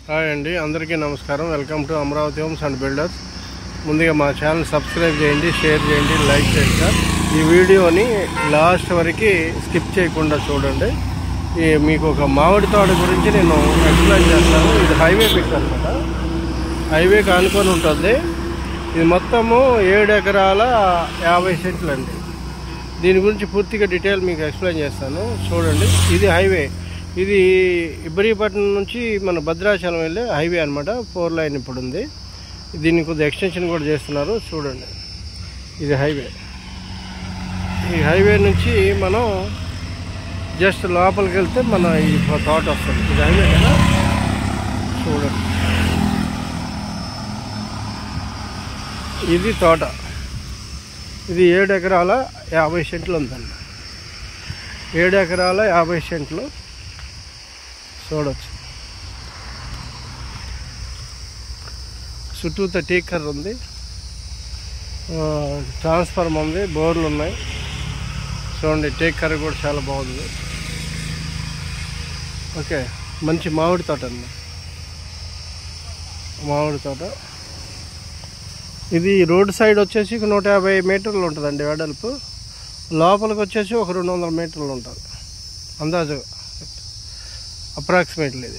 Hi అండి, అందరికీ నమస్కారం. Welcome to Amaravati homes and builders. ముందుగా మా ఛానల్ సబ్స్క్రైబ్ చేయండి, షేర్ చేయండి, లైక్ చేయండి సార్. ఈ వీడియోని లాస్ట్ వరకు స్కిప్ చేయకుండా చూడండి. మీకు ఒక మామిడి తోట గురించి నేను ఎక్స్ప్లెయిన్ చేస్తాను. ఇది హైవే పిక్ అనమాట. హైవేకి ఆనుకొని ఉంటుంది. ఇది మొత్తము 7 ఎకరాల 50 సెంట్లు అండి. దీని గురించి పూర్తిగా డీటెయిల్ మీకు ఎక్స్ప్లెయిన్ చేస్తాను, చూడండి. ఇది హైవే. ఇది ఇబ్రహీపట్నం నుంచి మన భద్రాచలం వెళ్ళే హైవే అనమాట. 4 లైన్ ఇప్పుడు ఉంది. దీన్ని కొద్దిగా ఎక్స్టెన్షన్ కూడా చేస్తున్నారు, చూడండి. ఇది హైవే. ఈ హైవే నుంచి మనం జస్ట్ లోపలికి వెళ్తే మన ఈ తోట వస్తుంది. ఇది హైవే కదా, చూడండి. ఇది తోట. ఇది 7 ఎకరాల 50 సెంట్లు ఉందండి. 7 ఎకరాల 50 సెంట్లు చూడవచ్చు. చుట్టూతో టీకర్ ఉంది, ట్రాన్స్ఫార్మర్ ఉంది, బోర్లు ఉన్నాయి. చూడండి, టీకర్ కూడా చాలా బాగుంది. ఓకే, మంచి మామిడి తోట అండి. మామిడి తోట. ఇది రోడ్ సైడ్ వచ్చేసి 150 మీటర్లు ఉంటుందండి వెడల్పు. లోపలికి వచ్చేసి ఒక 200 మీటర్లు ఉంటుంది అందాజు, అప్రాక్సిమేట్లీ.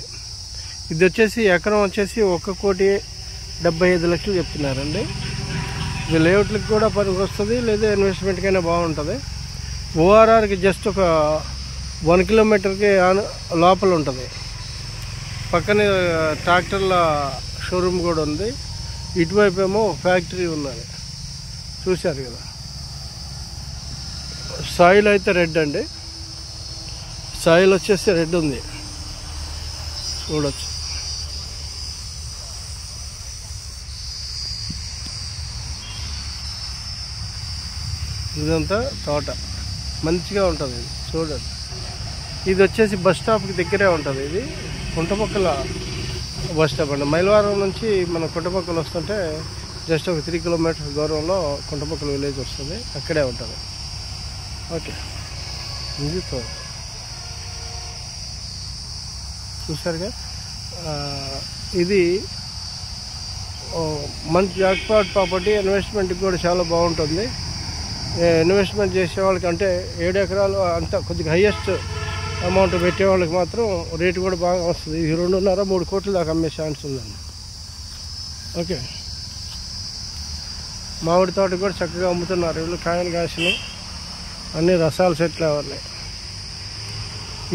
ఇది వచ్చేసి ఎకరం వచ్చేసి 1,75,00,000 చెప్తున్నారండి. ఇది లేఅవుట్లకి కూడా పనికి వస్తుంది, లేదా ఇన్వెస్ట్మెంట్కైనా బాగుంటుంది. ఓఆర్ఆర్కి జస్ట్ ఒక 1 కిలోమీటర్కి లోపల ఉంటుంది. పక్కనే ట్రాక్టర్ల షోరూమ్ కూడా ఉంది. ఇటువైపు ఏమో ఫ్యాక్టరీ ఉన్నది, చూశారు కదా. సాయిల్ అయితే రెడ్ అండి. సాయిల్ వచ్చేసి రెడ్ ఉంది, చూడొచ్చు. ఇదంతా తోట మంచిగా ఉంటుంది, చూడండి. ఇది వచ్చేసి బస్ స్టాప్కి దగ్గరే ఉంటుంది. ఇది కుంటపక్కల బస్ స్టాప్ అండి. మైలవరం నుంచి మనం కుంటపక్కలు వస్తుంటే జస్ట్ ఒక 3 కిలోమీటర్స్ దూరంలో కుంటపక్కల విలేజ్ వస్తుంది, అక్కడే ఉంటుంది. ఓకే, ఇది తోట చూసారుగా. ఇది మంచి జాక్పాట్ ప్రాపర్టీ. ఇన్వెస్ట్మెంట్కి కూడా చాలా బాగుంటుంది. ఇన్వెస్ట్మెంట్ చేసే వాళ్ళకి, అంటే 7 ఎకరాలు అంత కొద్దిగా హైయెస్ట్ అమౌంట్ పెట్టే వాళ్ళకి మాత్రం రేటు కూడా బాగా వస్తుంది. ఇది 2.5-3 కోట్ల దాకా అమ్మే ఛాన్స్ ఉందండి. ఓకే, మామిడి తోట కూడా చక్కగా అమ్ముతున్నారు వీళ్ళు. కాయలు కాసినాయి, అన్ని రసాల చెట్లు ఉన్నాయి.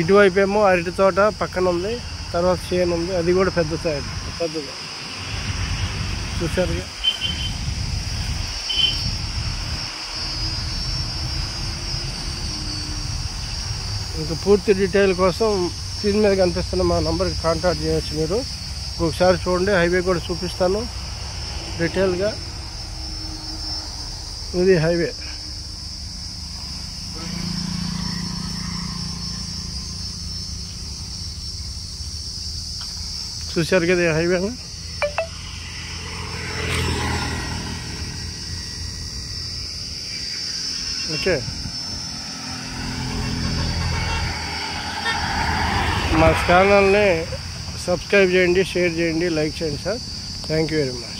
ఇటువైపు ఏమో అరటి తోట పక్కన ఉంది, తర్వాత చేను ఉంది, అది కూడా పెద్దది. చూసారుగా. ఇంకా పూర్తి డీటెయిల్ కోసం స్క్రీన్ మీద కనిపిస్తున్న మా నంబర్కి కాంటాక్ట్ చేయవచ్చు మీరు. ఒకసారి చూడండి, హైవే కూడా చూపిస్తాను డీటెయిల్గా. ఇది హైవే. చూశారు కదా హైవే. ఓకే, మా ఛానల్ని సబ్స్క్రైబ్ చేయండి, షేర్ చేయండి, లైక్ చేయండి sir. Thank you very much.